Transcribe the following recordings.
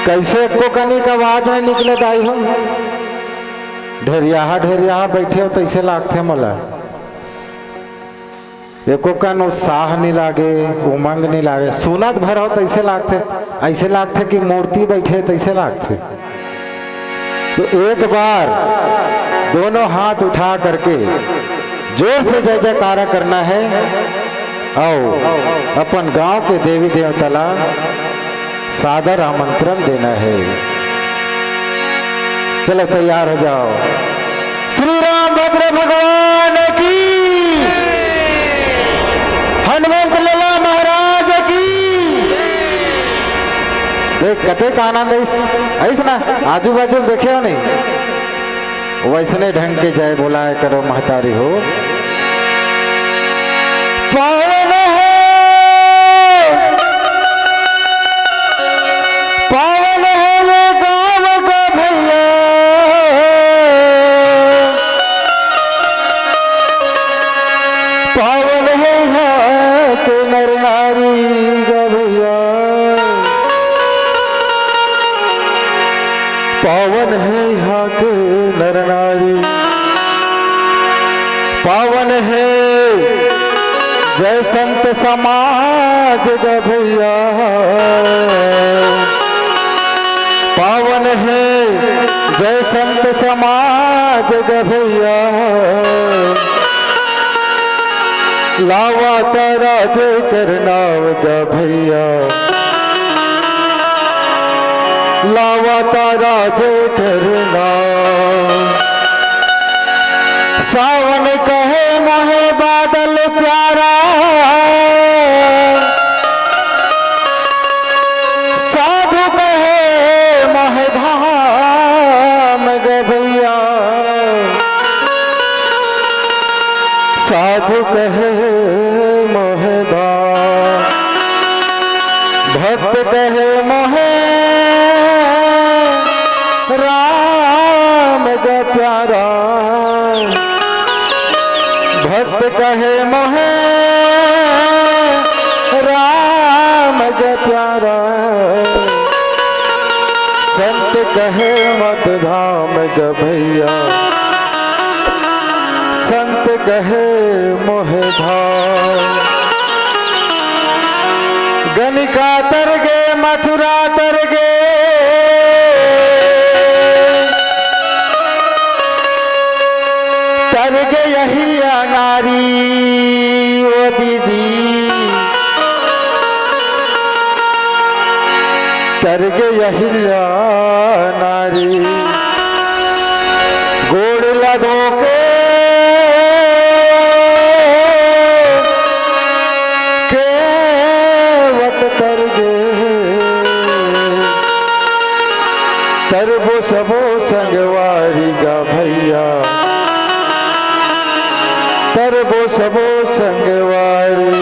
कैसे एको कनी का आवाज नहीं निकले दाई हो। ढेरिया बैठे हो तैसे लागते मोला। एको कन उत्साह नहीं लागे, उमंग नहीं लागे, सुनत भर हो तैसे लागते, ऐसे लागते कि मूर्ति बैठे तैसे लागते। तो एक बार दोनों हाथ उठा करके जोर से जय जयकारा करना है और अपन गांव के देवी देवता सादर आमंत्रण देना है। चलो तैयार हो जाओ। श्री रामभद्र भगवान की, हनुमंत लला महाराज की। देख कते का आनंद ऐसा ना, आजू बाजू देखे हो नहीं, वैसने ढंग के जय बोलाए करो महतारी हो। पावन है, पावन है ये गाँव का भैया, पावन है यहाँ के नर नारी का भैया, पावन है यहाँ के नर नारी, पावन है जय संत समाज का भैया, पावन है जय संत समाज का भैया, लावा तारा जय करनाव का भैया, लावा तारा जय करना। सावन कहे मोहे बादल प्यारा, साधु कहे मोहे धाम गे भैया, साधु कहे मोहे धाम, भक्त कहे मोहे राम गे प्यारा, भक्त कहे मोहे राम गे प्यारा, संत कहे मत धाम गे भैया, संत कहे मोहे धाम। गनिका तर गे मथुरा तर गे, तर गे अहिल्या नारी ओ दीदी, तर गे अहिल्या नारी, गोड़ लगो के केवट तर गे, तरबो सबो संगवारी गा भैया, तरबो सबो संगवारी।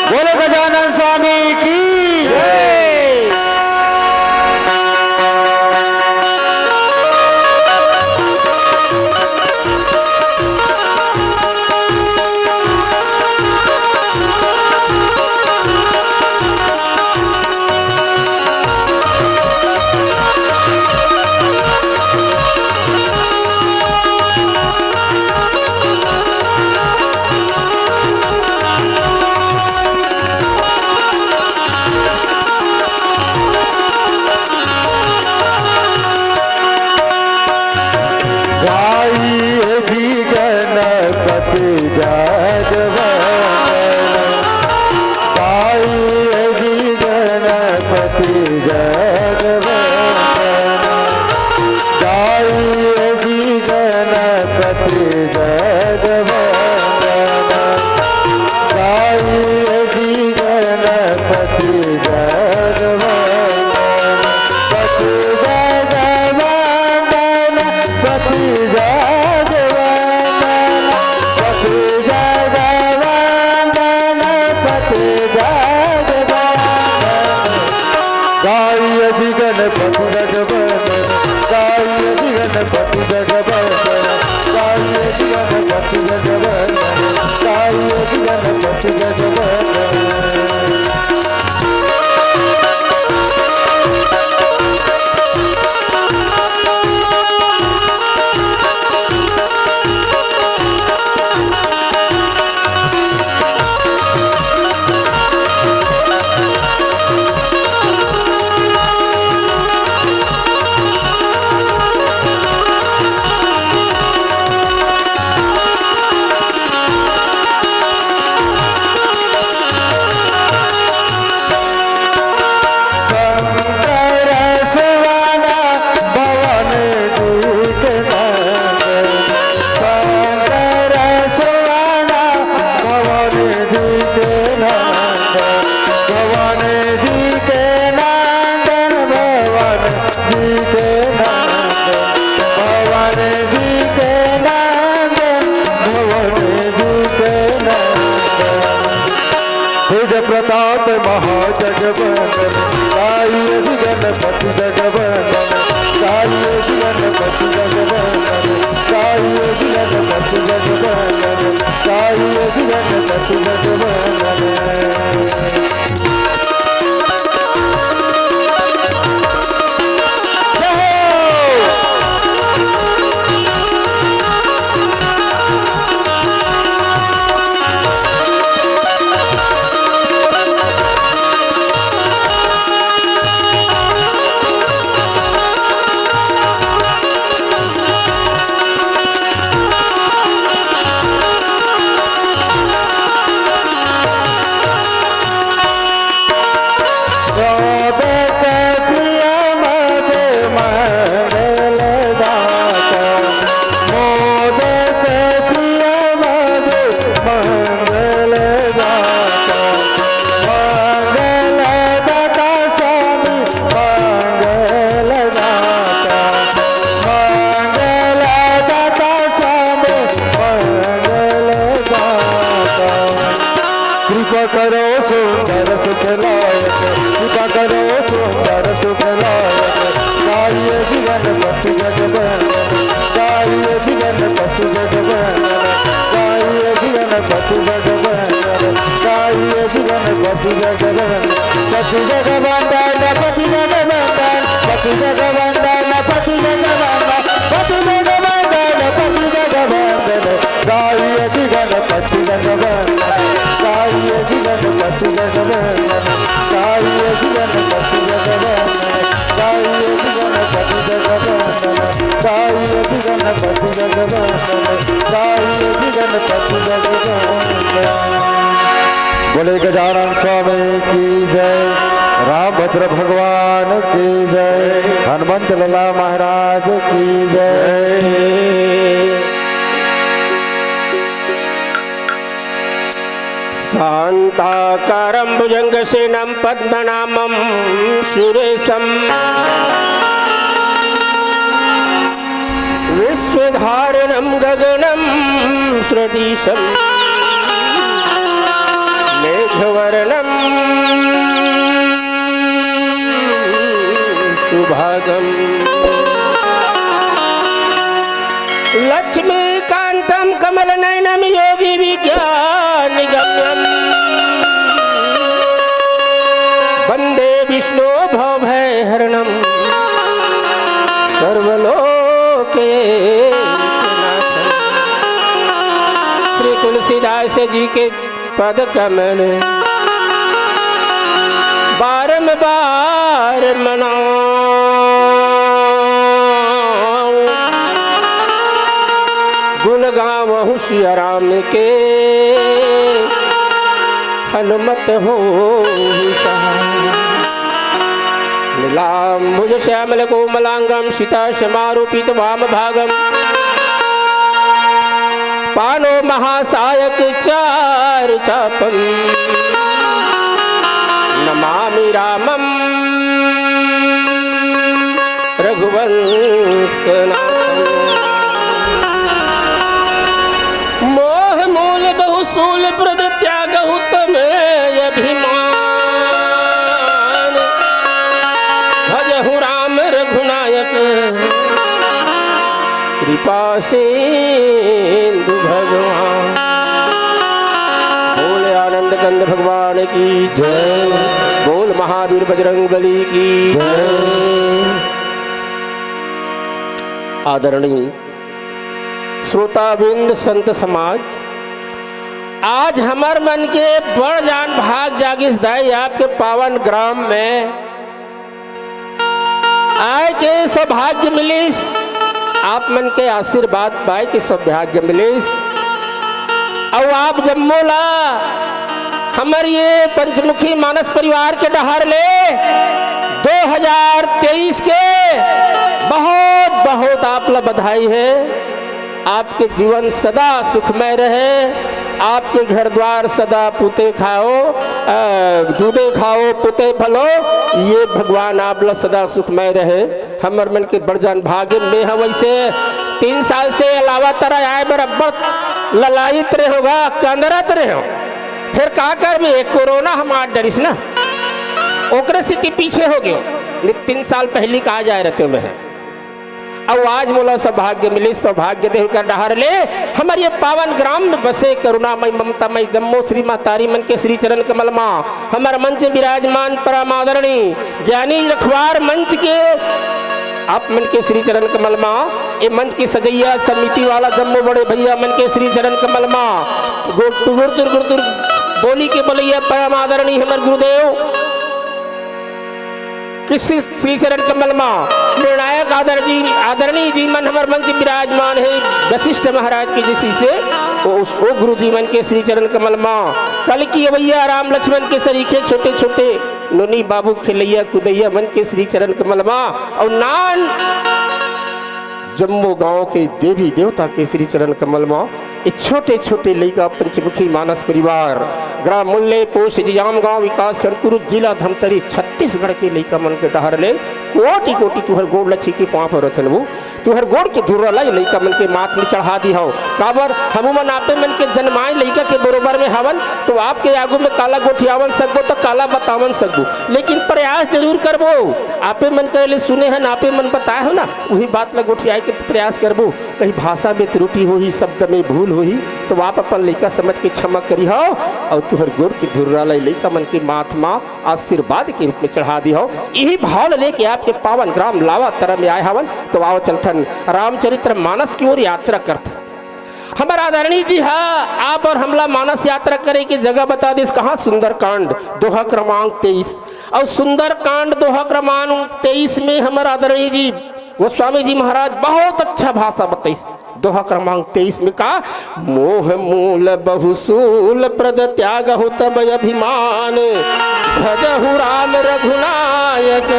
बोलो गजानन स्वामी की जय। तेज प्रताप महाजगवंदन गाइए गणपति जगवंदन गाइए गणपति जगवंदन गाइए गणपति जगवंदन गाइए गणपति जगवंदन। करो सुंदर सुखलायक कृपा करो सुंदर सुखलायक गाइए गणपति जगवंदन गाइए गणपति जगवंदन गाइए गणपति जगवंदन गाइए गणपति जगवंदन पति जगवंदन पति जगवंदन पति जगवंदन पति जगवंदन पति जगवंदन पति जगवंदन गाइए गणपति जगवंदन गाइए गणपति जगवंदन गाइए गणपति जगवंदन गाइए गणपति जगवंदन गाइए गणपति जगवंदन गाइए गणपति जगवंदन। बोले गजानन स्वामी की जय, रामभद्र भगवान की जय, हनुमंत लला महाराज की जय। शांताकारं भुजंगसेनं पद्मनाभं सुरेशं विश्वधारणं गगनं सदृशं मेघवर्णं सुभागं लक्ष्मीकान्तं कमलनयनं योगी विज्ञानगम्यं वंदे विष्णु भवभयहरणं सर्वलोकैकनाथं। श्री तुलसीदास जी के पद कमल बारंबार मनाऊं, गुण गावहूँ सिया राम के, हनुमत हो नीलाम्बुज श्यामल कोमलांगम सीता समारूपित वाम भागम पानो महासायक चारु चापम नमामि रामम रघुवंशनाथम। मोह मूल बहुसूल प्रद त्यागहु तमे अभिमान, भजहु राम रघुनायक कृपा सिंधु भगवान। बोल आनंद कंद भगवान की जय, बोल महावीर बजरंग बली की जय। आदरणीय श्रोताबिंद संत समाज, आज हमार मन के बड़ जान भाग जागिस दाई आपके पावन ग्राम में आए के सौभाग्य मिलिस, आप मन के आशीर्वाद पाए के सौभाग्य मिलिस। और आप जम्मोला हमारे ये पंचमुखी मानस परिवार के डहार ले 2023 के बहुत बहुत आप ला बधाई है। आपके जीवन सदा सुखमय रहे, आपके घर द्वार सदा पुते खाओ, दूधे खाओ पुते फलो, ये भगवान आप ला सदा सुखमय रहे। हमर मन के बड़जान भाग्य में है। वैसे 3 साल से अलावा तरह आए बराबर ललायित रहे होगा, कंदरत रहे हो, फिर का करबे, कोरोना हमार डरिस ना, ओकरे से पीछे हो गयो। 3 साल पहले कहा जाए रहते में अब आज मोला सौभाग्य मिले, सौभाग्य देकर डहार ले हमारे ये पावन ग्राम में बसे करुणामय ममतामय जम्मो श्री मातारी मन के श्री चरण कमल माँ हमारे मंच में विराजमान परम आदरणीय ज्ञानी रखवार मंच के आप मन के श्री चरण कमल माँ, ये मंच की सजैया समिति वाला जम्मो बड़े भैया मन के श्री चरण कमल माँ, गुरुदुर बोली के बलैया परम आदरणीय हमारे गुरुदेव किसी श्री चरण कमल माँ निर्णायक आदरणीय जी मन हमारे मंच विराजमान है वशिष्ठ महाराज की जिसी से वो गुरु जी मन के श्री चरण कमल माँ, कल की अवैया राम लक्ष्मण के सरीखे छोटे छोटे नोनी बाबू खिलैया कुदैया मन के श्री चरण कमल माँ, और नान जम्मू गांव के देवी देवता के श्री चरण कमल माँ, छोटे छोटे लड़का पंचमुखी मानस परिवार ग्राम मुल्ले पोस्ट जिजाम गांव विकास खंड कुरुद जिला धमतरी छत्तीसगढ़ के लड़का मन के डहर ले कोटि कोटि तुहर गोड़ लच्छी के पाँव पर रथन वो तुहर गोड़ के धुर्रा लाई लड़का मन के माथ में चढ़ा दी हो काबर हम मन आपे मन के जन्माए लड़का के बरोबर में हवन, तो आपके आगू में काला गोठियावन सकबो तो काला बतावन सकबो, लेकिन प्रयास जरूर करबो। आपे मन करे सुने हैं आपे मन बताए हो ना वही बात ला गोठियाए के प्रयास करबो, कहीं भाषा में त्रुटि होही शब्द में भूल होही तो आप अपन लड़का समझ के क्षमा करी हो, और तुहर गोड़ की धुर्रा लाई लड़का मन के माथ माँ आशीर्वाद के रूप में चढ़ा दी हो। यही भाव लेके आपके पावन ग्राम लावा तरह में आए हवन, तो आओ चलथन रामचरित्र मानस की ओर यात्रा करते। हमारा आदरणीय जी हाँ आप और हमला मानस यात्रा करे की जगह बता दे कहाँ, सुंदरकांड दोहा क्रमांक 23, और सुंदरकांड दोहा क्रमांक 23 में हमारा आदरणीय जी गोस्वामी जी महाराज बहुत अच्छा भाषा बताइस। दोहा क्रमांक 23 में कहा, मोह मूल बहुसूल प्रद त्याग हो तब अभिमान भजहु राम रघुनायक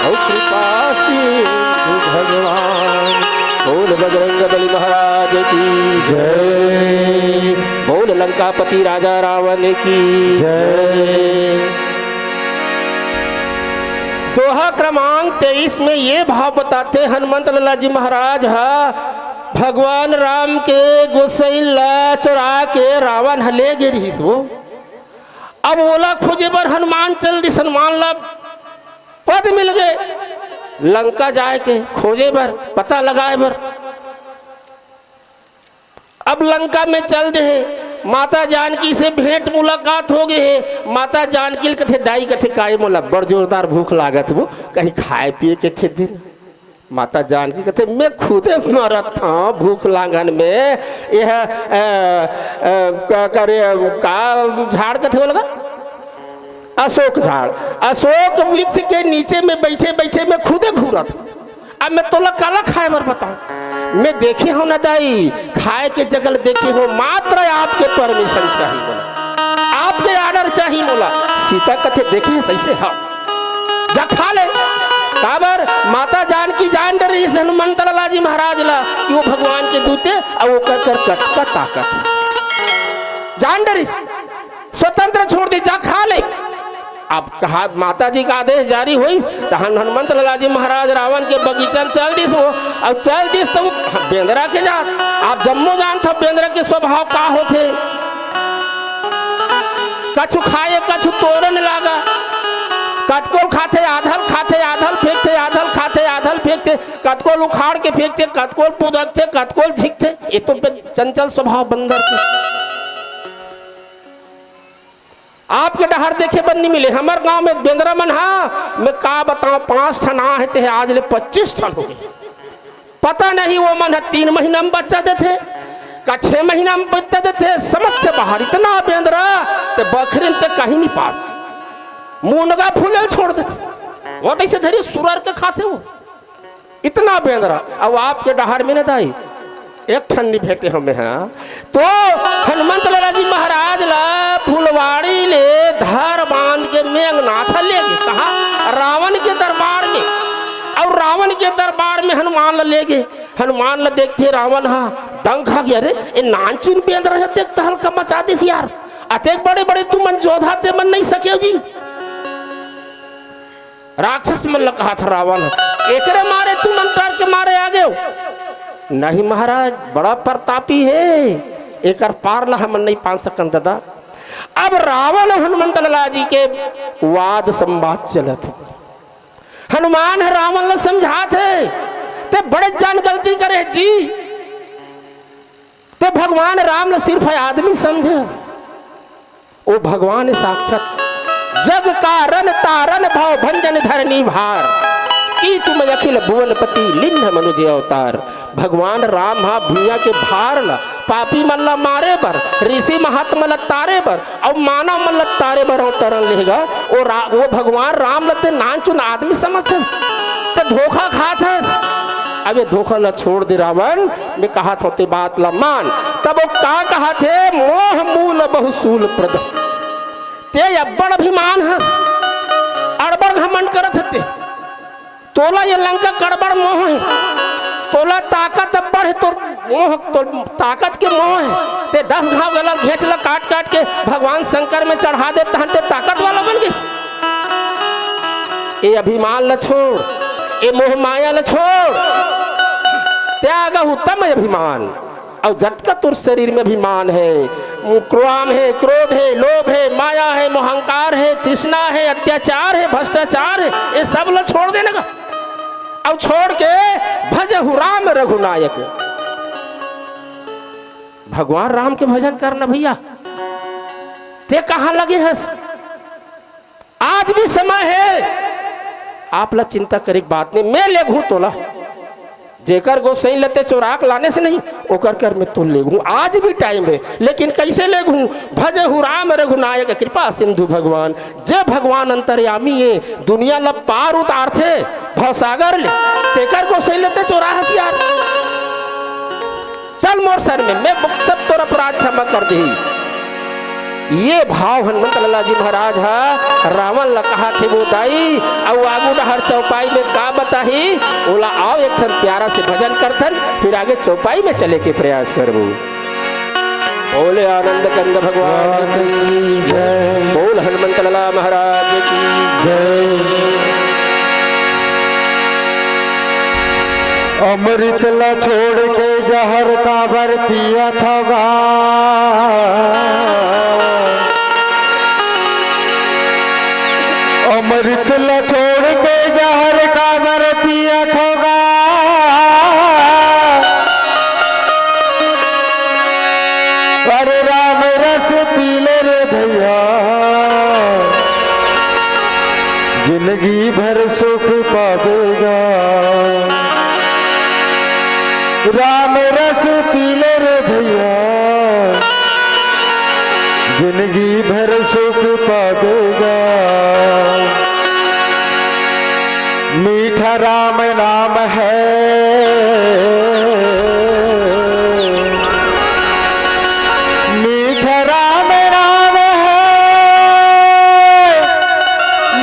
और कृपा सिंधु भगवान। बोल बजरंग बली महाराज की जय, बोल लंकापति राजा रावण की जय। दोहा क्रमांक 23 में ये भाव बताते हनुमंत लाला जी महाराज भगवान राम के गोसैला चुरा के रावण हले गिरी वो, अब ओला खोजे पर हनुमान चल दी, हनुमान ला पद मिल गए लंका जाए के खोजे पर पता लगाए पर, अब लंका में चल दे माता जानकी से भेंट मुलाकात हो गई है। माता जानकी कथे दाई कथे काये मोला बड़ जोरदार भूख लागत वो कहीं खाए पिए के थे दिन। माता जानकी कथे मैं खुदे मरत था भूख लागन में, यह करे का झाड़ कथे बोला अशोक झाड़, अशोक वृक्ष के नीचे में बैठे बैठे मैं खुदे घूरत, अब मैं तोला काला खाए बर बताऊं, मैं देखे हो ना दाई खाए के जगल देखे हो, मात्र आपके परमिशन चाहिए बोला, आपके ऑर्डर चाहिए बोला। सीता कथे देखे हैं सही से हाँ जा खा ले, काबर माता जानकी जान डर रही है हनुमंत लाला जी महाराज ला कि वो भगवान के दूते और वो कर कर कट का ताकत जान डरी, स्वतंत्र छोड़ दे जा खा ले। अब कहा माता जी का आदेश जारी हुई तो हनुमंत लाला जी महाराज रावण के बगीचा में चल दिस वो, अब चल दिस तो बेंद्रा के जात, आप जम्मू जान था बेंद्रा के स्वभाव का होते, कछु खाए कछु तोड़न लागा, कटकोल खाते आधल फेंकते आधल खाते आधल फेंकते, कटकोल उखाड़ के फेंकते, कटकोल पुदकते, कटकोल झिकते, ये तो चंचल स्वभाव बंदर के। आपके डहर देखे बन नहीं मिले, हमारे गांव में बेंद्रा मन हाँ मैं का बताऊं 5 ठन आते हैं आज ले 25 ठन हो गए, पता नहीं वो मन 3 महीना में बच्चा देते का 6 महीना में बच्चा देते, समझ से बाहर इतना बेंद्रा ते बकरीन ते कहीं नहीं पास मुनगा फूले छोड़ देते, वो ऐसे धरी सुरर के खाते वो इतना बेंद्रा। अब आपके डहर में न दाई एक ठन नहीं भेटे हमें हाँ, तो हनुमंत लाला जी महाराज ला फुलवाड़ी ले धर बांध के मेघनाथ ले गए कहा रावण के दरबार में, और रावण के दरबार में हनुमान ला ले गए। हनुमान ला देखते रावण हाँ दंग खा गया, अरे ये नानचुन बेंद्रा है देख तहलका मचा दिस यार, अतेक बड़े बड़े तू मन जोधा ते मन नहीं सके जी, राक्षस मन ला कहा था रावण एकरे मारे तू मन डर के मारे आ गए, नहीं महाराज बड़ा प्रतापी है, एक पार ला हम नहीं पा सकन दादा, अब रावण और हनुमंत लाला जी के वाद संवाद चलत। हनुमान है रावण ने समझाते ते बड़े जान गलती करे जी, ते भगवान राम ने सिर्फ आदमी समझे। ओ भगवान साक्षात जग कारण तारण भाव भंजन धरनी भार की तुम अखिल भुवनपति लिन्ह मनुज अवतार। भगवान राम हा भूया के भार ला पापी मल्ला मारे बर, ऋषि महात्मा तारे बर और मानव मल्ला तारे बर अवतरण लेगा। वो भगवान राम लते नान चुन आदमी समझ ते धोखा खात है। अब ये धोखा ला छोड़ दे रावण, मैं कहा था ते बात ला मान। तब वो का कहा थे मोह मूल बहुसूल प्रद, ते अब्बड़ अभिमान है अड़बड़ घमंड करत थे। तोला ये लंका कड़बड़ मोह है, तोला ताकत अब्बड़ है तो मोह तो ताकत के मोह है। ते 10 घाव गला घेच ला काट काट के भगवान शंकर में चढ़ा दे तहन ते ताकत वाला बन गई। ये अभिमान ल छोड़, ये मोह माया ल छोड़, त्याग उत्तम अभिमान। और झटका तुर शरीर में अभिमान है, क्रोध है, क्रोध है, लोभ है, माया है, मोहंकार है, तृष्णा है, अत्याचार है, भ्रष्टाचार है, ये सब ला छोड़ देने का। और छोड़ के भजहु राम रघुनायक, भगवान राम के भजन करना भैया। ते कहां लगे हस, आज भी समय है। आप ला चिंता करे बात नहीं, मैं ले घू तोला जेकर गो सही लते चोराक लाने से नहीं ओकर कर में तुल ले घू, आज भी टाइम है। लेकिन कैसे ले घू, भजहु राम रघुनायक कृपा सिंधु भगवान। जे भगवान अंतर्यामी है दुनिया ला पार उतार थे भवसागर ले, तेकर को सही लेते चोरा हस यार। चल मोर सर में, मैं सब तोरा अपराध क्षमा कर दी। ये भाव हनुमंत लाला जी महाराज हा रावण ला कहा थे वो दाई। और आगू हर चौपाई में का बताही, बोला आओ एक ठन प्यारा से भजन करथन, फिर आगे चौपाई में चले के प्रयास करबो। बोले आनंद कंद भगवान की जय, बोल हनुमंत लाला महाराज की जय। अमृत ला छोड़ के जहर काबर पिया था, अमृत ला छोड़ के जहर काबर पिया था। अरे राम रस पीले रे भैया, जिंदगी भर सुख पावेगा। राम रस पीले रे भैया, जिंदगी भर सुख पावेगा। मीठा राम नाम है, मीठा राम नाम है,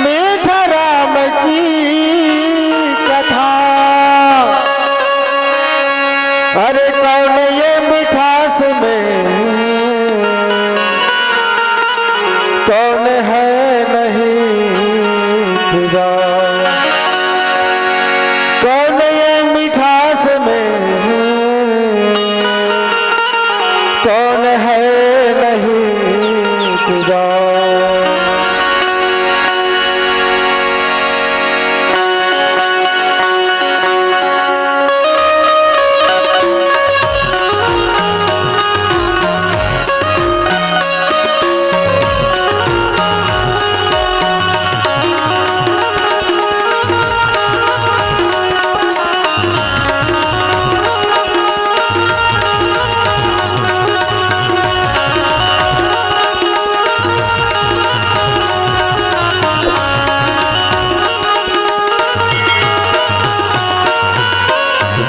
मीठा राम की कथा। अरे कौन ये मिठास में कौन है नहीं फिदा, कौन ये मिठास में कौन है नहीं फिदा।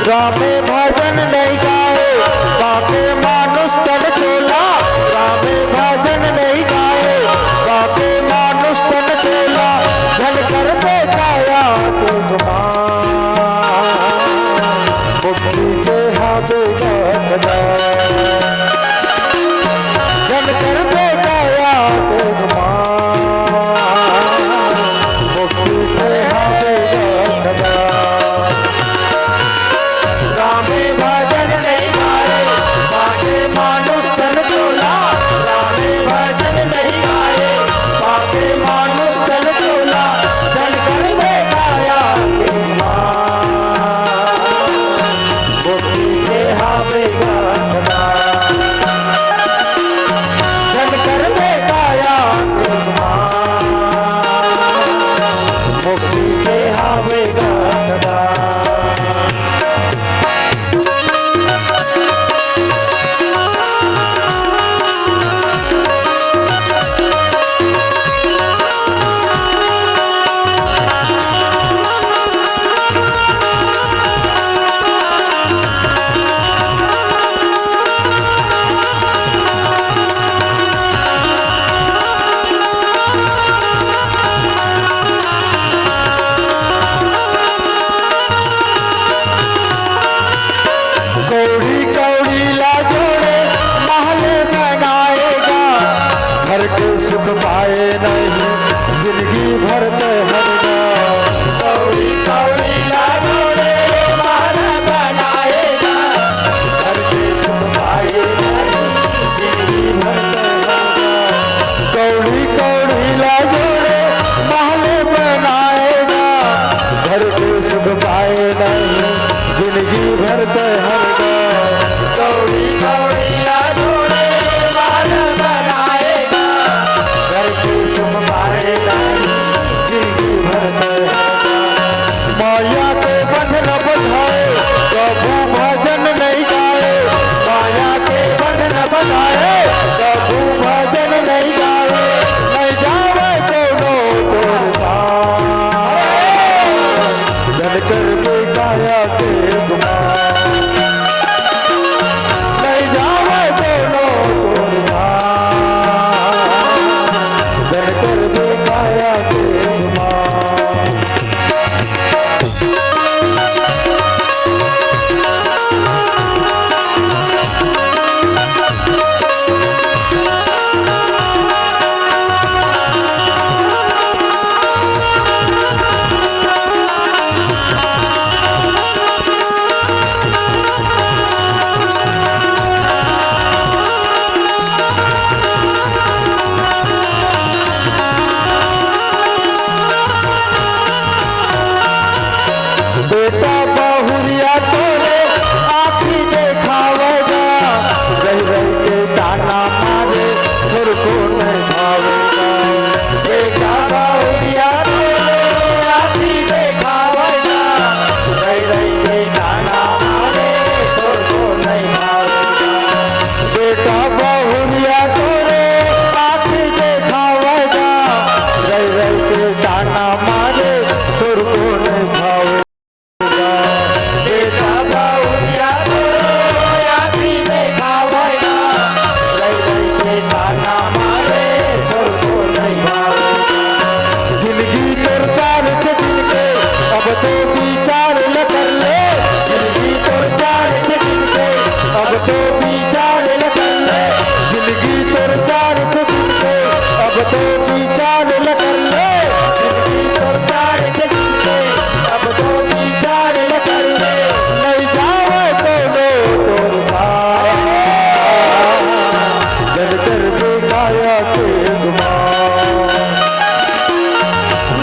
रामे भजन नहीं गाए बाके मानुष तन चोला, रामे भजन नहीं गाए बाके मानुष तन चोला। धन कर पे गाया मुक्ति के हाथे गदा, धन कर पे गाया मुक्ति के हाथे गदा। पाए नहीं जिंदगी भर में हर गाँव कौड़ी कौड़ी ला जोड़े महल बनाएगा, घर के सुख पाए नहीं जिंदगी भर में हर गाँव कौड़ी कौड़ी ला जोड़े महल बनाएगा, घर के सुख पाए नहीं जिंदगी भर में हर गाँव कौड़ी कौड़ी ला जोड़े महल बनाएगा, घर के सुख पाए नहीं जिंदगी भर में हर गाँव माया के बंधन बधाए कबू भजन नहीं गाए, माया के बंधन बधाए कबू भजन नहीं गाए, नहीं जावे कोनो तोर साथ जन कर के गाया के गुमान, नहीं जावे कोनो तोर साथ जन कर के गाया के गुमान। बेटा बहुरिया तोरे आँखी देखावेगा, रह रह के ताना मारे फिर को नहीं भावेगा, बेटा बहुरिया तोरे आँखी देखावेगा, रह रह के ताना मारे फिर को नहीं भावेगा, बेटा बहुरिया तोरे आँखी देखावेगा, रह रह के ताना मारे फिर को नहीं भावेगा, बेटा बहुरिया तोरे आँखी देखावेगा, रह रह के ताना मारे फिर को नहीं भावेगा, जिंदगी तोर चार थे दिन के अब तो विचार ल कर ले, जिंदगी तोर चार थे दिन के अब तो विचार ल कर ले, जिंदगी तोर चार थे दिन के अब तो विचार ल कर ले, जिंदगी तोर चार थे दिन के अब तो विचार ल कर ले, नहीं जावे कोनो तोर साथ जन कर के गाया के गुमान,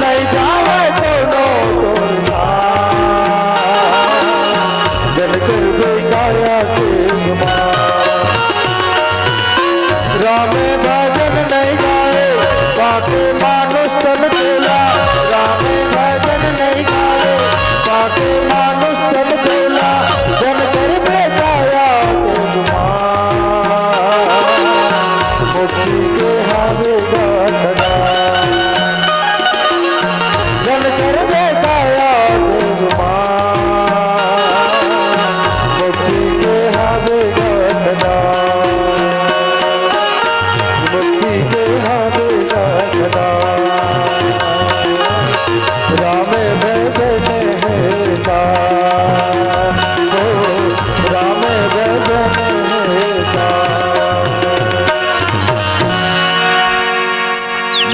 नहीं जावे कोनो तोर साथ जन कर के गाया के गुमान। रामे भजन नहीं गाए बाके मानुष तन चला, रामे भजन नहीं गाए बाके मानुष तन चला, जन कर के गाया के गुमान, मुक्ति के हावे गाना जन कर के गाया के गुमान, मुक्ति के हावे गाना, मुक्ति के हावे गाना, रामे भजन है साथ, हो रामे भजन है साथ।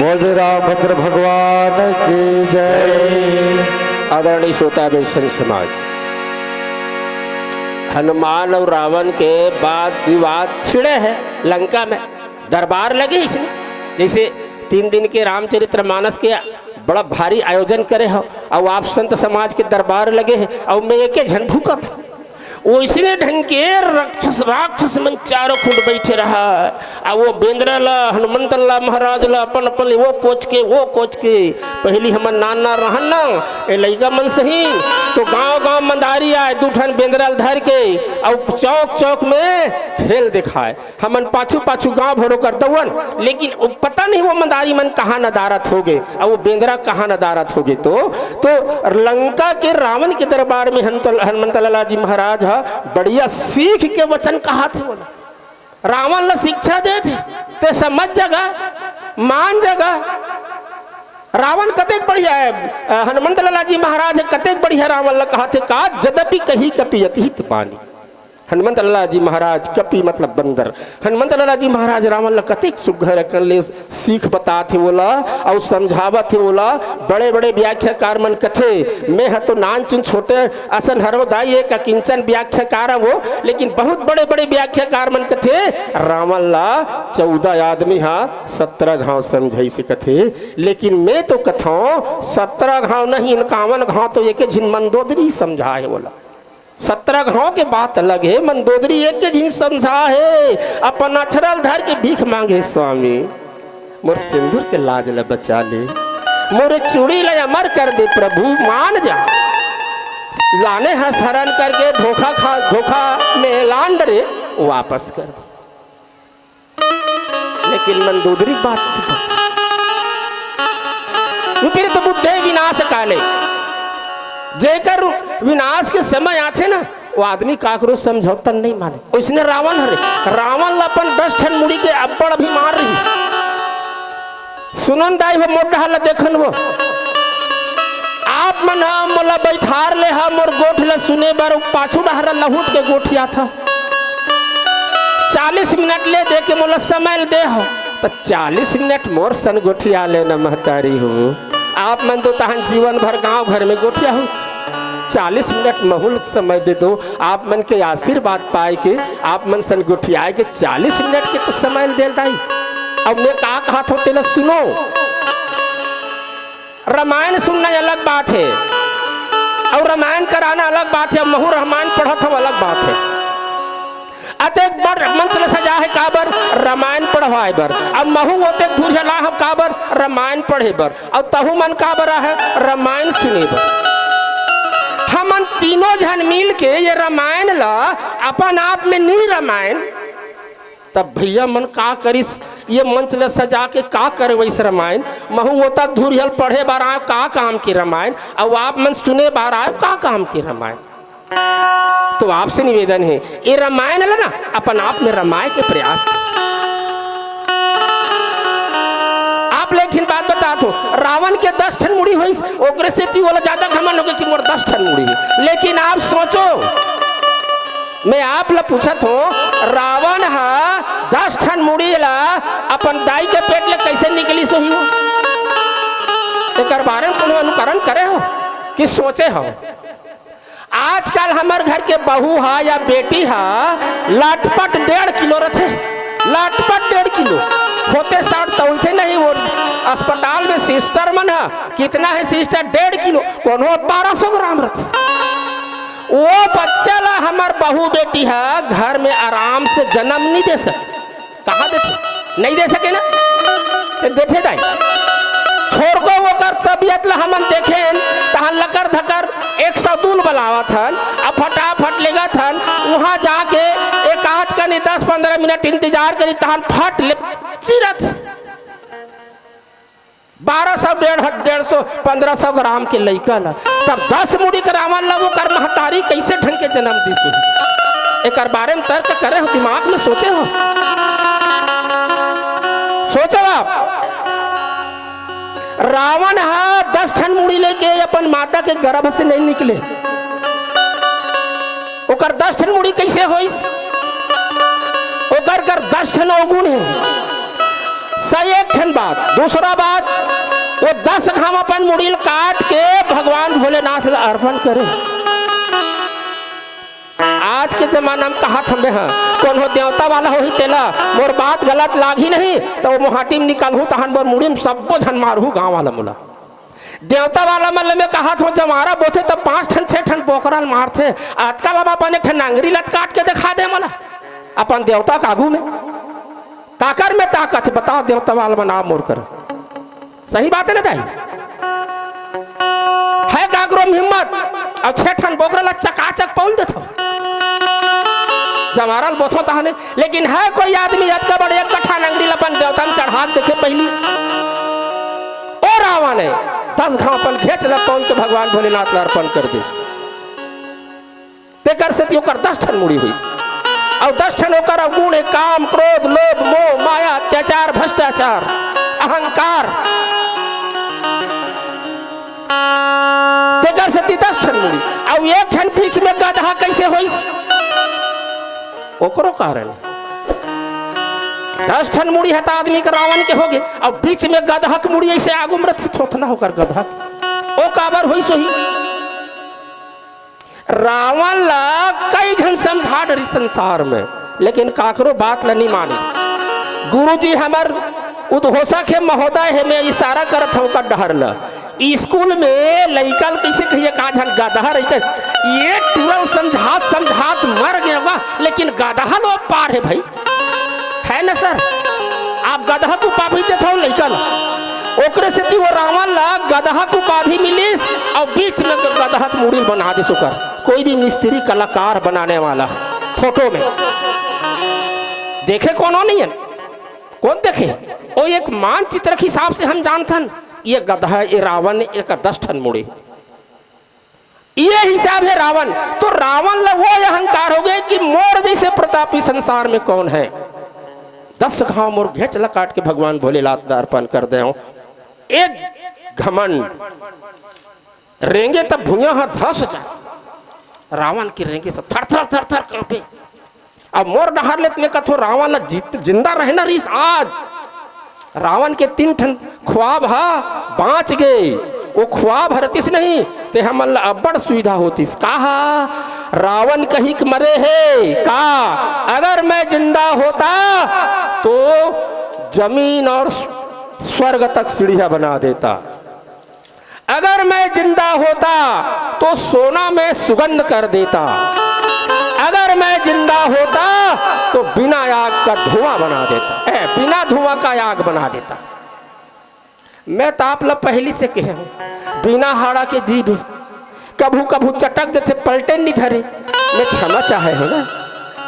बोल रामभद्र भगवान की जय। आदरणीय श्रोता वैष्णव समाज, हनुमान और रावण के बाद विवाद छिड़े हैं लंका में, दरबार लगे इसमें, जैसे 3 दिन के रामचरित्र मानस के बड़ा भारी आयोजन करे हो और आप संत समाज के दरबार लगे हैं और मैं एक झन भूकत वैसने ढंग के राक्षस मन चारों खुद बैठे रहा, आ वो बेंद्र ला हनुमंत ला महाराज ला अपन अपन वो कोच के पहली हमन नाना रहन ना ए लइका मन सही तो गांव गांव मंदारी आए 2 ठन बेंद्रल धर के और चौक चौक में खेल दिखाए, हमन पाछू पाछू गांव भरो कर दवन, लेकिन पता नहीं वो मंदारी मन कहाँ नदारत हो गए और वो बेंद्रा कहाँ नदारत हो गए। तो लंका के रावण के दरबार में हनुमंत लाला जी महाराज बढ़िया सीख के वचन कहा थे, बोला रावण ला शिक्षा दे थे ते समझ जगा मान जगा। रावण कतेक बढ़िया है, हनुमंत लाला जी महाराज कतेक बढ़िया रावण ला कहा थे का जदपि कही कपियति हित पानी, हनुमंत लाला जी महाराज कपि मतलब बंदर। हनुमंत लाला जी महाराज रावण ला कतिक सुघर कर ले सीख बताते बोला और समझावत थे बोला। बड़े बड़े व्याख्याकार मन कथे मैं तो नान चुन छोटे असन हरो दाई एक किंचन व्याख्याकार वो, लेकिन बहुत बड़े बड़े व्याख्याकार मन कथे रावण ला 14 आदमी हा 17 घाव समझाई से कथे, लेकिन मैं तो कथाओ 17 घाव नहीं 51 घाव तो एक झिन मंदोदरी समझाए बोला। 17 घाव के बात अलग है, मंदोदरी एक के झिन समझा है। अपन अछरल धर के भीख मांगे स्वामी मोर सिंदूर के लाज ल बचा ले, मोरे चूड़ी ल अमर कर दे प्रभु मान जा। लाने हंस हरण करके धोखा में ऐलान डरे वापस कर दे। लेकिन मंदोदरी बात विपरीत बुद्धे विनाश काले, जेकर विनाश के समय आते ना वो आदमी काकरो समझौता नहीं माने। उसने रावण हरे रावण अपन 10 ठन मुड़ी के अब्बड़ भी मार रही। सुनन दाई हो मोटा हल देखन वो आप मन मोला बैठार ले हा मोर गोठ ल सुने बार पाछू डहरा लहुट के गोठिया था। 40 मिनट ले दे के मोला समय दे हो तो 40 मिनट मोर सन गोठिया ले न महतारी हो। आप मन तो तहन जीवन भर गांव घर में गोठिया हो, 40 मिनट बहुल समय दे दो। आप मन के आशीर्वाद पाए के आप मन सन गोठियाए के 40 मिनट के तो समय दे दाई। अब मैं कहा था तेना सुनो, रामायण सुनना अलग बात है और रामायण कराना अलग बात है। महू रामायण पढ़ा था अलग बात है। अतेक बड़ मंच ले सजा है काबर रामायण पढ़वाए बर, अब महू होते दूर जला हम काबर रामायण पढ़े बर, और तहु मन काबर है रामायण सुने बर। हमन तीनों जन मिल के ये रामायण ला अपन आप में नहीं रामायण, तब भैया मन का करिस ये मंच ले सजा के का करे वैसे रामायण। महू होता धूरियल पढ़े बार आए का काम की रामायण, और आप मन सुने बार आए का काम की रामायण। तो आपसे निवेदन है ये रामायण है ना अपन आप में रामायण के प्रयास। आप लेकिन बात बता दो रावण के 10 ठन मुड़ी हुई ओकरे से ती वाला ज्यादा घमंड हो गया कि मोर 10 ठन मुड़ी है। लेकिन आप सोचो मैं आप ला पूछत हूँ रावण हा 10 ठन मुड़ी ला अपन दाई के पेट ले कैसे निकली सो ही हो। एक बारे में अनुकरण करे हो कि सोचे हो। आजकल हमार घर के बहू हा या बेटी हा लटपट 1.5 किलो रहते, लटपट 1.5 किलो होते 60 तौलते नहीं। वो अस्पताल में सिस्टर मन है कितना है सिस्टर 1.5 किलो कौन 1200 ग्राम रहते। वो बच्चा ला हमार बहू बेटी है घर में आराम से जन्म नहीं दे सके। कहाँ देते नहीं दे सके ना तो देखे दाई थोड़ को वो कर तबियत ला हमन देखे तहन लकर धकर 102 बलावा थन अब फटाफट लेगा थन वहां जाके एक आध का नहीं 10-15 मिनट इंतजार करी तहन फट ले चिरत 1200 150 1500 ग्राम के लइका ला तब 10 मुड़ी के रावण ला वो कर महतारी कैसे ढंग के जन्म दी सो। एक बारे में तर्क करे हो दिमाग में सोचे हो। सोचो आप रावण हा 10 ठन मुड़ी लेके अपन माता के गर्भ से नहीं निकले, ओकर 10 ठन मुड़ी कैसे होइस? ओकर कर 10 ठन अवगुण है। सही एक ठन बात। दूसरा बात वो 10 घाम अपन मुड़ी काट के भगवान भोलेनाथ ला अर्पण करे। आज के जमाना में कहा थमे हाँ कौन हो देवता वाला हो ही तेला मोर बात गलत लाग ही नहीं तो वो मोहाटी में निकलू तहन मोर मुड़ी में सबको झन मारू गाँव वाला मुला। देवता वाला मतलब में कहा था जमारा बोथे तब 5 ठन 6 ठन पोखरल मारते। आजकल हम अपन एक ठन अंगरी लत काट के दिखा दे मला अपन देवता काबू में ताकर में ताकत है। बताओ देवता वाला बना मोर कर सही बात है ना ताई है काकरो हिम्मत और 6 ठन पोखरल चकाचक पौल देता जमारल बोथो तहने। लेकिन है कोई आदमी अटका बड़े एक कट्ठा अंगरी अपन देवता में चढ़ा देखे पहली ओ रावण है 10 घाव अपन घेच ल पौल के भगवान भोलेनाथ ला अर्पण कर दे। तेकर से ओकर 10 ठन मुड़ी हुई और 10 ठन ओकर गुण है काम क्रोध लोभ मोह माया अत्याचार भ्रष्टाचार अहंकार। तेकर से 10 ठन मुड़ी और 1 ठन बीच में गधा कैसे हुई? ओकरो कारण 10 ठन मुड़ी है तो आदमी के रावण के होगे और बीच में गदहक मुड़ी ऐसे आगू में थोथना होकर गदहक ओ काबर हुई सोही रावण ला कई घन समझा डरी संसार में लेकिन काकरो बात ला नहीं मानिस गुरुजी हमार उद्घोषक है महोदय है मैं इशारा करत हूँ का डहर ला स्कूल में लड़का कैसे कहिए का झन गदहा रही ये तुरंत समझात मर गया वाह लेकिन गदहा लो पार है भाई है ना सर आप गदहा को उपाधि देते हो लड़का ओकरे से वो रावण ला गदहा को उपाधि मिलीस और बीच में गदहा मुड़ी बना दे सुकर कोई भी मिस्त्री कलाकार बनाने वाला फोटो में देखे कौन नहीं है कौन देखे वो एक मानचित्र के हिसाब से हम जानथन ये गधा ये रावण एक 10 ठन मुड़ी ये हिसाब है रावण तो रावण ला वो अहंकार हो गए कि मोर जैसे प्रतापी संसार में कौन है 10 घाव मोर घेचला काट के भगवान भोलेनाथ अर्पण कर दे एक घमंड रेंगे तब भुइया हाथ धस जा रावण की रेंगे सब थर थर थर थर कांपे अब मोर डहार लेत में कथो रावण ला जिंदा रहना रही आज रावण के 3 ठन ख्वाब हा बाँच गए वो ख्वाब हरतीस नहीं ते हमन ला अब्बड़ सुविधा होतीस कहा रावण कहीं मरे है का अगर मैं जिंदा होता तो जमीन और स्वर्ग तक सीढ़ियां बना देता अगर मैं जिंदा होता तो सोना में सुगंध कर देता अगर मैं जिंदा होता तो बिना आग का धुआं बना देता बिना धुआं का आग बना देता मैं तो आप लोग पहली से कहे हूं बिना हाड़ा के जीभ कभू कभू चटक देते पलटे नहीं धरे मैं क्षमा चाहे हो ना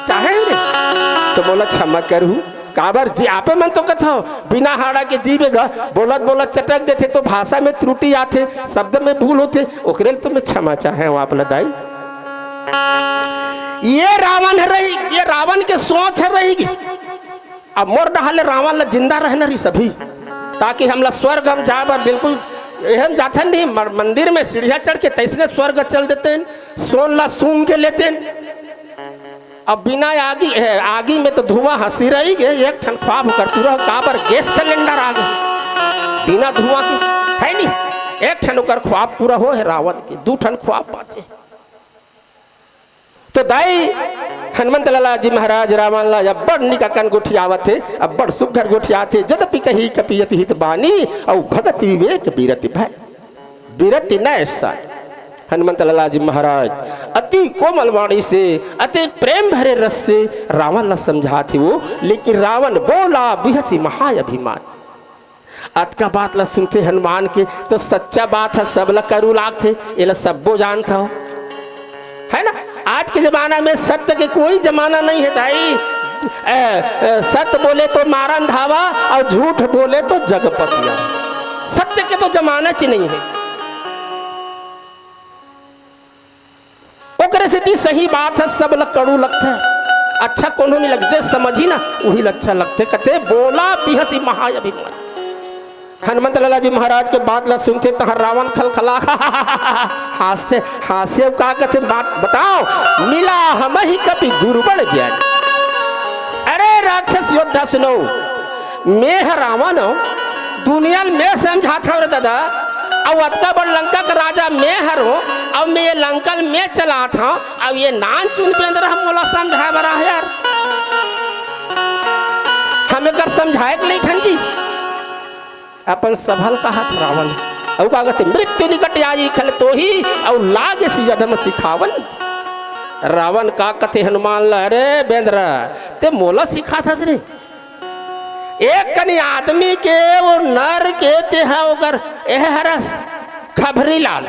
चाहे हो तो बोला क्षमा करूँ काबर जी आपे मन तो कथा बिना हाड़ा के जीभ बोलत बोलत चटक देते तो भाषा में त्रुटि आते शब्द में भूल होते ओकरे तो मैं क्षमा चाहे हूँ आप लदाई ये रावण है रही ये रावण के सोच है रहेगी अब मोर डहाले रावण ला जिंदा रहना रही सभी ताकि हम ला स्वर्ग हम जा बिल्कुल हम जाते नहीं मंदिर में सीढ़िया चढ़ के तैसने स्वर्ग चल देते सोन ला सूंघ के लेते अब बिना आगी में तो धुआं हंसी रही गए एक ठन ख्वाब कर पूरा काबर गैस सिलेंडर आ गए बिना धुआं की है नहीं एक ठन कर ख्वाब पूरा हो है रावण के 2 ठन ख्वाब बाचे तो दाई हनुमंत लाला जी महाराज रावण ला जब बड़ निका कन गोठियावत थे अब बड़ सुघर गोठियाथे जदपि कही कपियत हित बानी और भगत विवेक बीरति भय बीरति न ऐसा हनुमंत लाला जी महाराज अति कोमल वाणी से अति प्रेम भरे रस से रावण ला समझाते वो लेकिन रावण बोला बिहसी महाअभिमान अत का बात ला सुनते हनुमान के तो सच्चा बात है सब ला करू लाग थे ये ला सबो जानता हो है ना आज के जमाना में सत्य के कोई जमाना नहीं है दाई सत्य बोले तो मारन धावा और झूठ बोले तो जगपतिया सत्य के तो जमाना च नहीं है ओकरे से सही बात है सब लग कड़ू लगता है अच्छा कोनो नहीं लगते समझी ना वही अच्छा लगते कहते बोला बिहसी महाअभिमान हनुमंत लाला जी महाराज के बात ला सुनते तहाँ रावण खलखला हासते हास्य का कहते बात बताओ मिला हम ही कभी गुरुबड़ ज्ञान अरे राक्षस योद्धा सुनो मैं रावण दुनिया में समझाता हूँ दादा अब अतका बड़ लंका का राजा मैं हूँ अब मैं ये लंका में चला था अब ये नान चुन पेंद्र हम बोला समझाए बरा है यार हमें कर समझाए कि नहीं खन जी अपन सभल कहा था रावण और का कहते मृत्यु निकट आई खल तो ही और लागे सी जदम सिखावन रावण का कहते हनुमान ला अरे बेंद्र ते मोला सिखा था रे एक कनी आदमी के वो नर के ते है ओकर एह हरस खबरी लाल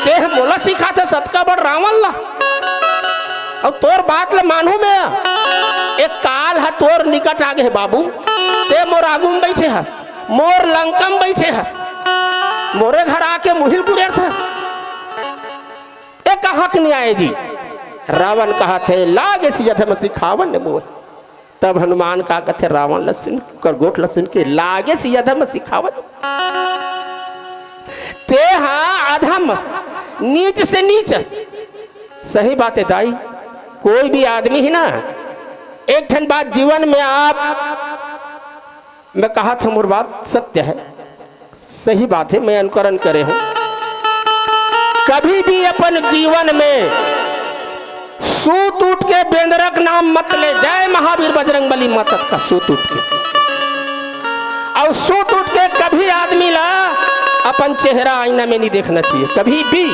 ते मोला सिखा था सतका बड़ रावण ला और तोर बात ला मानू में एक काल है तोर निकट आगे है बाबू ते मोर आगू में बैठे हस मोर लंकम बैठे हस मोरे घर आके मुहिल कुरेर था एक हक नहीं आए जी रावण कहा थे लागे सी यधम सिखावन मोह तब हनुमान का कहते रावण लसन कर गोट लसन के लागे सी यधम सिखावन ते हाँ अधम नीच से नीच सही बात है दाई कोई भी आदमी ही ना, एक ठन बात जीवन में आप, मैं कहा था मोर बात सत्य है, सही बात है, मैं अनुकरण करे हूं। कभी भी अपन जीवन में सूत उठ के बेंदरक नाम मत ले, जय महावीर बजरंग बली मतत का सूत उठ के, और सूत उठ के कभी आदमी ला अपन चेहरा आईना में नहीं देखना चाहिए कभी भी।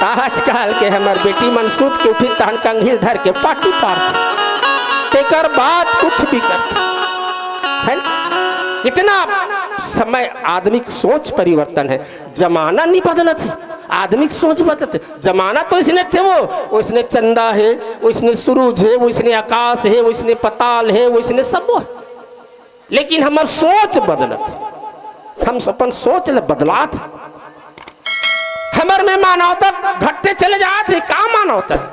आजकल के हमार बेटी मन सूत के उठी तहन कंघी धर के पाटी पार तेकर बात कुछ भी करते है। कितना समय आदमी की सोच परिवर्तन है, जमाना नहीं बदलत है, आदमी की सोच बदलते। जमाना तो इसने थे, वो इसने चंदा है, वो इसने सूरज है, वो इसने आकाश है, वो इसने पताल है, वो इसने सब वो है, लेकिन हमार सोच बदलत, हम अपन सोच ले बदलात, हमर में मानवता घटते चले जाते। का मानवता है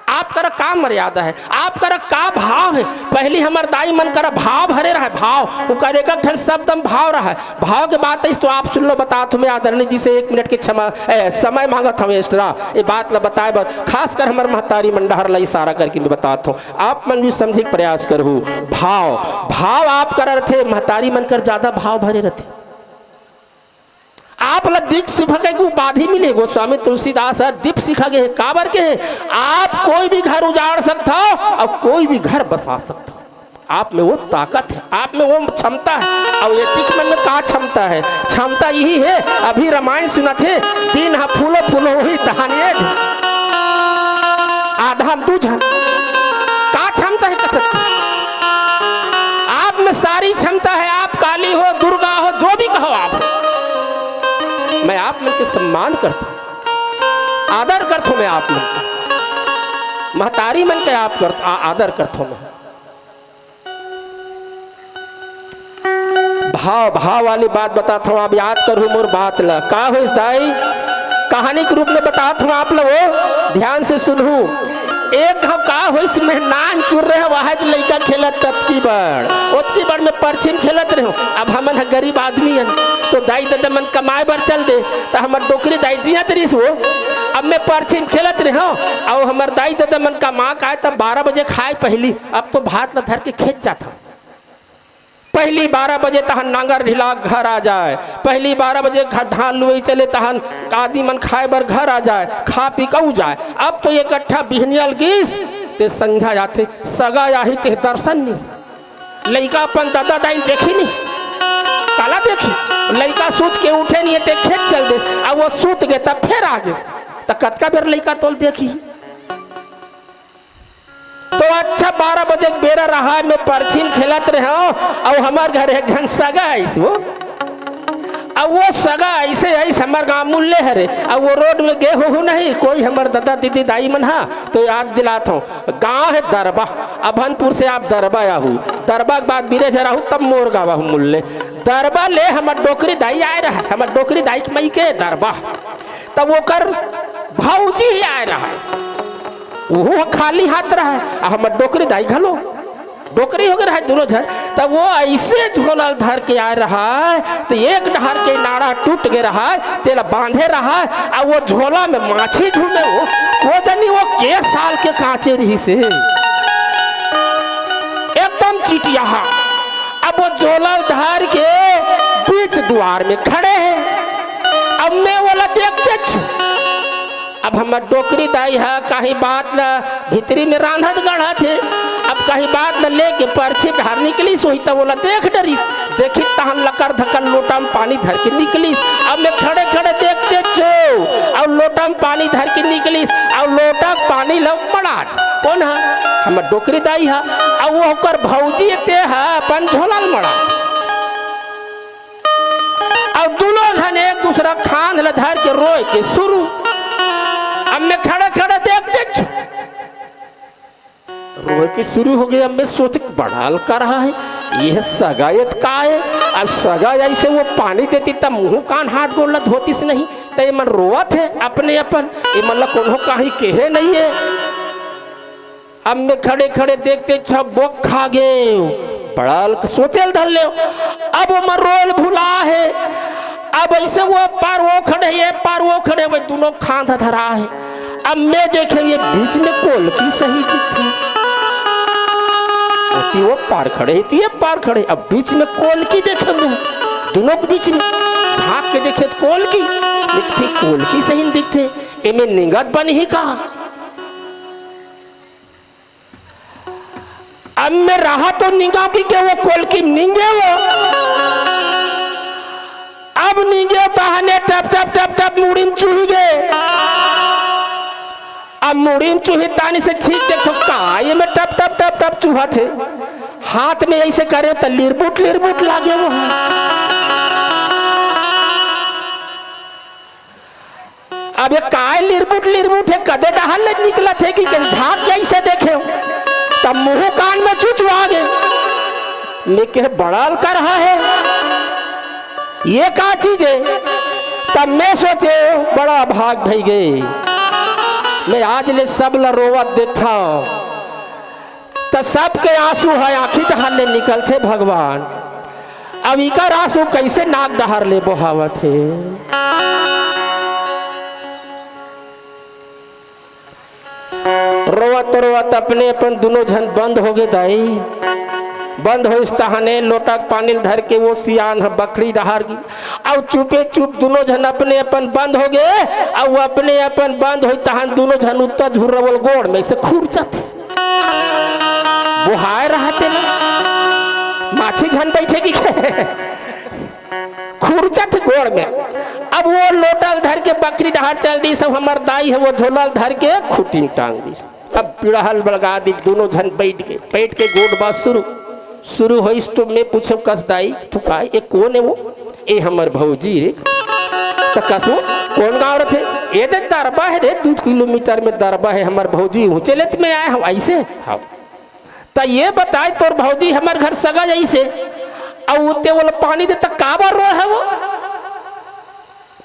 आपका का मर्यादा है, आपका का भाव है। पहली हमार दाई मन कर भाव भरे रहा है, भाव वो कर एक ठन शब्द भाव रहा है। भाव के बात है तो आप सुन लो, बता तुम्हें आदरणीय जी से 1 मिनट के क्षमा समय मांगत हूँ एक्स्ट्रा, ये बात ला बताए बात खास कर हमार महतारी मंडहर ला इशारा करके मैं बताता हूँ, आप मन भी समझे के प्रयास करूँ। भाव भाव आप कर रहे महतारी मन कर ज्यादा भाव भरे रहते, आप दीप सीखा के उपाधि मिले। गोस्वामी तुलसीदास दीप सीखा गए काबर के, आप कोई भी घर उजाड़ सकता हो और कोई भी घर बसा सकता हो, आप में वो ताकत है, आप में वो क्षमता है। और एतिक मन में का क्षमता है, क्षमता यही है, अभी रामायण सुना थे, दिन हा फूलो फूलो ही तहानिए आधा हम दूझन का क्षमता है कथक, आप में सारी क्षमता है। आप काली हो, दुर्गा हो, जो भी कहो आप, मैं आप मन के सम्मान करता हूं, आदर करता हूं, मैं आप मन का महतारी मन के आप आदर करता हूं। मैं भाव भाव वाली बात बताता हूं, आप याद करो मोर बात ला का हो इस दाई कहानी के रूप में बताता हूं, आप लोग वो ध्यान से सुनू। एक का हो इसमें नान चुर रहे वहां लड़का खेलत तत्की बड़ ओतकी बड़ में परछिम खेलत रहे। अब हमन गरीब आदमी है तो दाई दादा मन कमाए बर चल दे, तो हमार डोकरी दाई जिया तरीस वो, अब मैं परछिम खेलत रहे और हमार दाई दादा मन का माँ का तब 12 बजे खाए पहली, अब तो भात ला धर के खेत जाता पहली 12 बजे तहन नांगर ढिला घर आ जाए, पहली 12 बजे धान लुई चले तहन आदमी मन खाए बर घर आ जाए, खा पी कऊ जाए। अब तो इकट्ठा बिहनियल गीस ते संध्या जाते सगा याही ते दर्शन नहीं, लइका अपन दादा दाई देखी नहीं, काला देखी लइका सूत के उठे नहीं ते खेत चल दे, अब वो सूत गए तब फिर आ गए, तो कतका बेर लइका तोल देखी। तो अच्छा 12 बजे बेरा रहा मैं परछिम खेलत रहे और हमार घर एक जन सगा ऐसे वो, अब वो सगा ऐसे ऐसे हमार गाँव मूल्य है रे, अब वो रोड में गे हो नहीं कोई हमार दादा दीदी दाई मन हा, तो याद दिलाता हूँ गाँव है दरबा, अभनपुर से आप दरबा आहू, दरबा के बाद बीरे जरा हूँ तब मोर गाँव आहू मूल्य दरबा ले हमार डोकरी दाई आए रहा, हमार डोकरी दाई के मई के दरबा, तब वो कर भौजी ही आए रहा है, वो खाली हाथ रहा है, हमार डोकरी दाई घलो डोकरी हो गया है दोनों झर, तब वो ऐसे झोला धर के आ रहा है, तो एक डहर के नाड़ा टूट गया रहा है, तेला बांधे रहा है, और वो झोला में माछी झूमे वो जनी वो के साल के कांचे रही से एकदम चिटिया। अब वो झोला धर के बीच द्वार में खड़े हैं, अब मैं वाला देखते छु, अब हमार डोकरी दाई है कहीं बात ला भीतरी में रांधत गढ़ा थे, अब कहीं बात न लेके परछी ढार निकली सोई तब बोला देख डरीस देखी तहन लकर धकन लोटा में पानी धर के निकलीस, अब मैं खड़े खड़े देखते छो और लोटा में पानी धर के निकलीस और लोटा पानी लो मड़ा कौन है हमार डोकरी दाई है, और वो होकर भौजी ते है अपन झोला मड़ा, और दोनों जन एक दूसरा खान ला धर के रोए के शुरू। अब मैं खड़े खड़े देखते छो रोए की शुरू हो गई, अब मैं सोच बढ़ाल कर रहा है यह सगायत का है, अब सगा ऐसे वो पानी देती तब मुंह कान हाथ गोड़ धोती से नहीं, तो ये मन रोवत है अपने अपन, ये मन कोनो कहीं कहे नहीं है। अब मैं खड़े खड़े देखते छब वो खा गए बढ़ाल सोचल धर ले, अब वो मन रोल भुला है, अब ऐसे वो पार वो खड़े ये पार वो खड़े, वो दोनों खांधा धरा है, अब मैं देखे ये बीच में कोल की सही दिखती होती, वो पार खड़े होती है पार खड़े, अब बीच में कोल की देखे मैं दोनों के बीच में झाँक के देखे तो कोल की दिखती, कोल की सही दिखते, इनमें निगत बन ही कहा। अब मैं रहा तो निगाह की के वो कोल की निंगे वो, अब निंगे बहाने टप टप टप टप मुड़ीम चूही गए, अब मुड़ीम चूही तानी से छीक देखो कहा ये में टप टप टप टप चूहा थे, हाथ में ऐसे करे तो लिरबुट लागे वो है। अब ये काय लिरबुट है कदे डहल निकला थे कि झाँक के ऐसे देखे तब मुंह कान में चुचवा गए, मैं कह बड़ाल कर रहा है ये क्या चीज है। तब मैं सोचे बड़ा भाग भई गए, मैं आज ले सब ला रोवत देखा तो सबके आंसू है आंखी डहार ले निकलते भगवान, अब इकर आंसू कैसे नाक डहार ले बहावत है। रोवत रोवत अपने अपन दोनों जन बंद हो गए दाई, बंद हो इस तहाने लोटक पानी धर के वो सियान बकरी डहार गई, और चुपे चुप दोनों जन अपने अपन बंद हो गए, और वो अपने अपन बंद हो तहान दोनों जन उत्तर झुर्रवल गोड़ में से खूरचत बुहाए रहते ना माछी झन बैठे की खूरचत गोड़ में। अब वो लोटल धर के बकरी डहार चल दी, सब हमार दाई है वो झोलल धर के खूटी टांग दी, अब पिड़हल बलगा दी, दोनों जन बैठ के गोड़ बात शुरू हो। तो मैं पूछो कस दाई तू का ये कौन है वो, ये हमार भौजी रे, तो कसो कौन गाँव रहे, ये दे दरबा है रे 2 किलोमीटर में दरबा है हमार भौजी ऊँचे लेत में आए हम ऐसे। हाँ तो ये बताए तोर भौजी हमार घर सगा ऐसे, और उतने वाला पानी दे तक काबर रो है वो,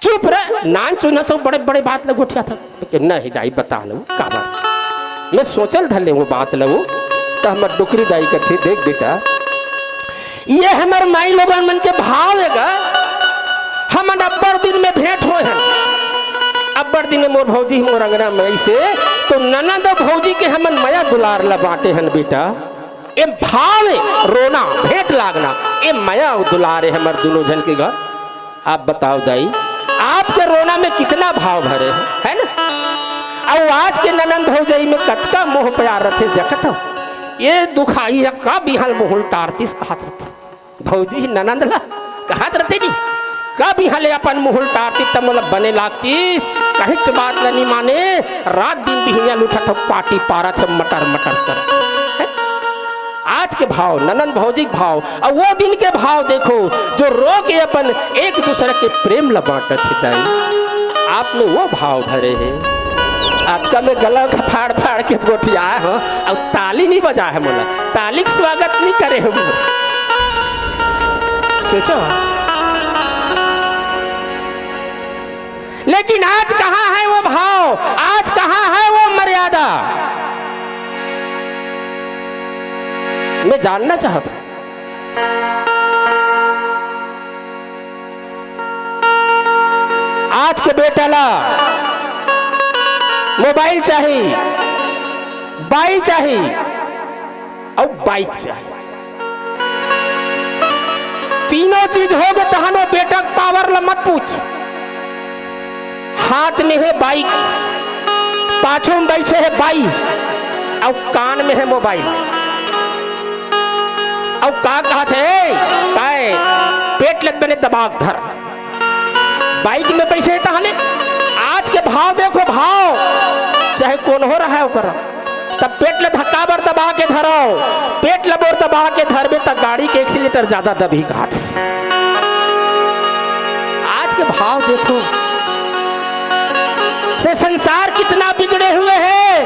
चुप रहे नान चुना सब बड़े बड़े बात लगो उठा था, नहीं दाई बता लो काबर, मैं सोचल धले वो बात लगो। तो हमार डुकरी दाई का थे देख बेटा ये हमार माई लोगन मन के भाव है, हम अब्बर दिन में भेंट हो हैं, अब्बर दिन में मोर भौजी मोर अंगना में से तो ननद भौजी के हमन मया दुलार ला बांटे हैं बेटा, ए भाव है रोना भेंट लागना, ए मया दुलारे हमार दोनों जन के घर। आप बताओ दाई आपके रोना में कितना भाव भरे है ना, और आज के ननद भौजाई में कतका मोह प्यार रथे देखत हो, ये दुखाई का बिहाल मोहल टारतीस कहत रहते भौजी ननद ला कहत रहते नहीं का बिहाले अपन मोहल टारती तब मतलब बने लागतीस कहीं बात नहीं माने, रात दिन बिहिया लुठत हो पार्टी पारत है मटर मटर कर। आज के भाव ननद भौजी के भाव और वो दिन के भाव देखो जो रो के अपन एक दूसरे के प्रेम ला बांटत थे, आप में वो भाव भरे हैं। आपका में गला फाड़ फाड़ के गोठिया हो और ताली नहीं बजा है, मोला ताली का स्वागत नहीं करे हम, सोचो। लेकिन आज कहाँ है वो भाव, आज कहाँ है वो मर्यादा, मैं जानना चाहता हूं। आज के बेटा ला मोबाइल चाहिए, बाइक चाहिए और बाइक चाहिए, तीनों चीज हो गए तहनो बेटा पावर ला मत पूछ। हाथ में है बाइक, पाछों में बैठे है बाइक और कान में है मोबाइल, और का कहते है पेट लग बने दबाक धर, बाइक में बैठे तहने। आज के भाव देखो भाव चाहे कौन हो रहा है कर, तब पेट ले धक्का बर दबा के धरो, पेट लबोर दबा के धरबे तब गाड़ी के एक्सीलेटर ज्यादा दबी घाट। आज के भाव देखो से संसार कितना बिगड़े हुए हैं।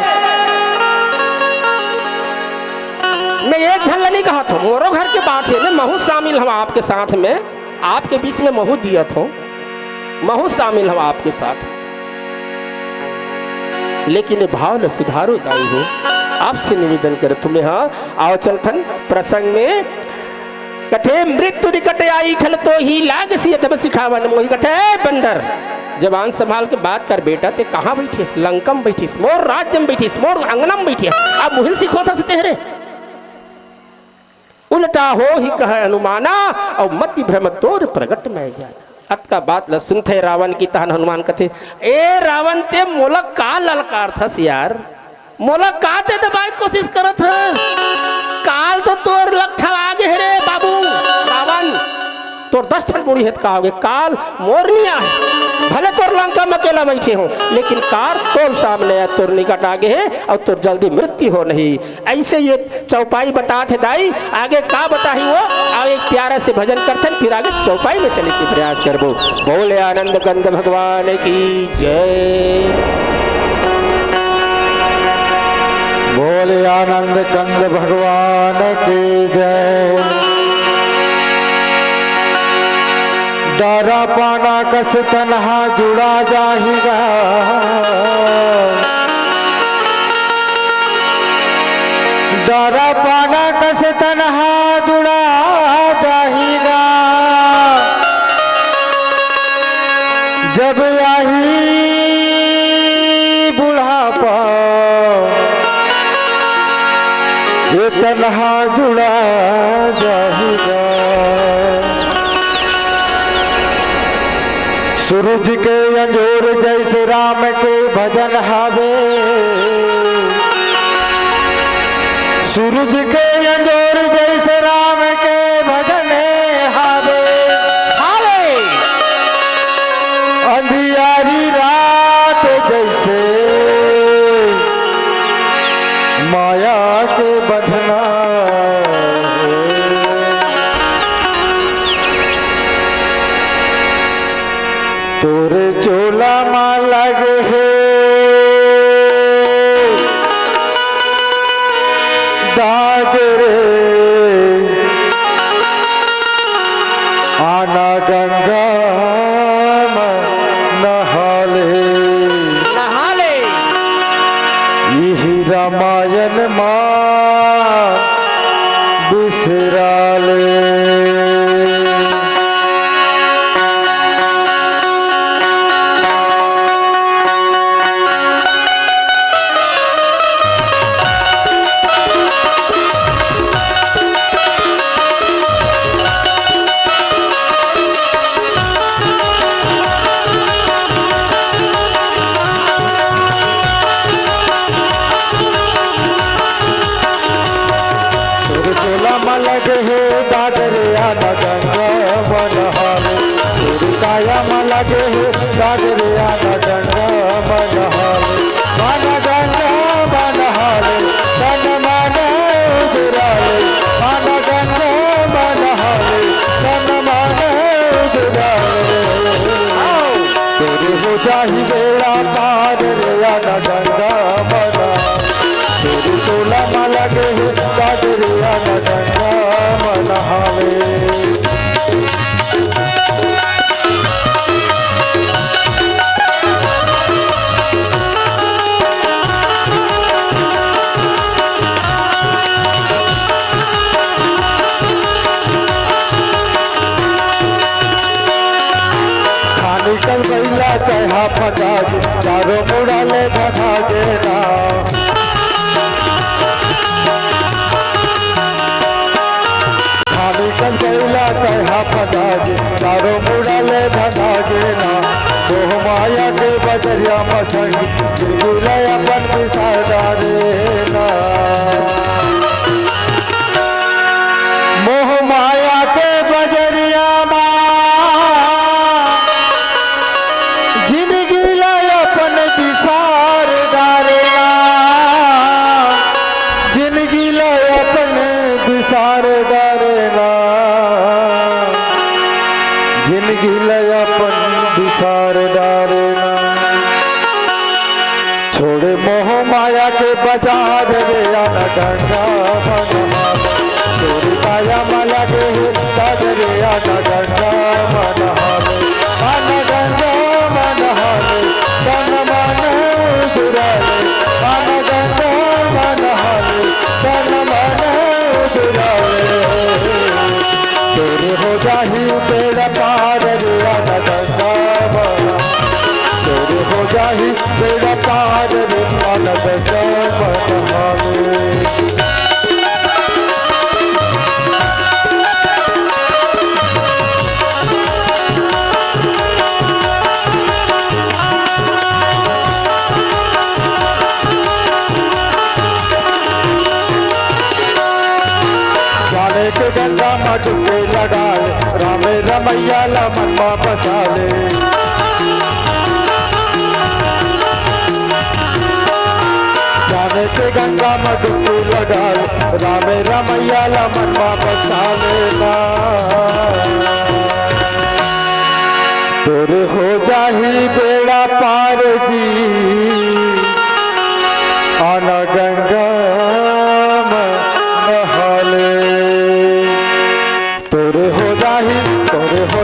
मैं एक झल नहीं कहा था, मोरो घर के बात है, मैं महू शामिल हूँ आपके साथ में, आपके बीच में महू जियत हूँ, महू शामिल हूँ आपके साथ। लेकिन भाव न सुधारो दाई हो, आपसे निवेदन कर तुम्हें। हाँ आओ चलथन प्रसंग में कथे मृत्यु निकट आई खल तो ही लाग सी अधम सिखावन मोहि कथे बंदर जवान संभाल के बात कर बेटा ते कहाँ बैठीस लंकम बैठीस मोर राज्यम बैठीस मोर अंगनम बैठिया अब मुहिल सिखो था तेरे उल्टा हो ही कह अनुमाना और मति भ्रम तोर प्रगट में जाना अत का बात ल सुनते रावण की तहन हनुमान कथे ए रावण ते मोला का ललकार थस यार मोला का ते दबाए कोशिश करत हस काल तो तोर लठा आगे है रे बाबू रावण तोर 10 ठन बुढ़ी है कहोगे काल मोरनिया है भले तोर लंका में अकेला बैठे हो लेकिन कार तोर सामने है तोर निकट आगे है और तोर जल्दी मृत्यु हो नहीं ऐसे ये चौपाई बता थे दाई आगे का बताही वो आगे प्यारे से भजन करते फिर आगे चौपाई में चले के प्रयास करबो बोले आनंद कंद भगवान की जय बोले आनंद कंद भगवान की जय दारा पाना कस तन्हा जुड़ा जाहिगा दारा पाना कस तन्हा जुड़ा जाहिगा जब आही बुढ़ापा ये तन्हा जुड़ा जाहिगा सूरज के अंजोर जैसे राम के भजन हावे सूरज के अंजोर जैसे राम के भजन हावे हावे अंधियारी रात जैसे माया के बंधना तोरे चोला माँ लगे है दाग रे आना गंगा नहाले नहाले यही रामायण माँ बिसराले लगे है दादरे आना गंगा मनहाले काया में लगे है दादरे आना गंगा मनहाले माना गंगा मनहाले तन मन उजराले माना गंगा मनहाले तन मन उजराले तेरे हो जाही बेड़ा पार रे आना गंगा मना तेरी तोला में लगे है दादरे आना गंगा मनहाले निकल गईला चढ़ा फटा चारों मुड़ाले बना देना निकल गईला चढ़ा फटा चारों मुड़ाले बना देना मोह माया के बजरिया मसंग अपन बिसारा देना मोह माया के बजरिया जिंदगी लयापन विसार डारेना छोड़े मोह माया के बाजार रे आना गंगा मनहाले छोड़ी काया माया के दाद रे आना गंगा मनहाले आना गंगा मनहाले तन मन उजराले आना गंगा मनहाले तन मन उजराले जाही बेड़ा पार रे आनंद मन हाले। के गंगा मठ पे लगाए रामे रमैया ला मनमा बसाले। जाने के गंगा मठ पे लगाए रामे रमैया ला मनमा बसाले ना। तोरे हो जाही बेड़ा पार जी आना गंगा नहाले। तोरे हो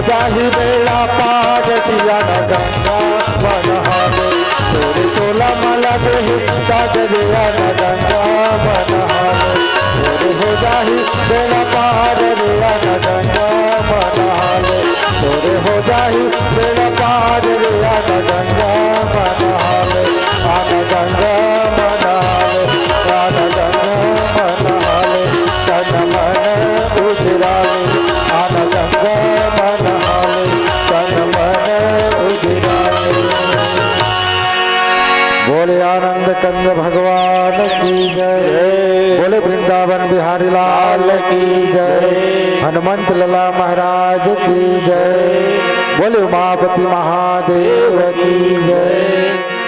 जाही बेड़ा पार जिया न गंगा बनहाले। तोरे तोला माला देही काजरिया न गंगा बनहाले। तोरे हो जाही बेड़ा पार जिया न गंगा बनहाले। तोरे हो जाही बेड़ा पार जिया न गंगा बनहाले। आन गंगा बनहाले आन गंगा बनहाले तन मन उजराले। आन गंगा मनहाले तन मन उजराले। बोले आनंद कंद भगवान की जय। बोले वृंदावन बिहारी लाल की जय। हनुमंत लला महाराज की जय। बोले उमापति महादेव की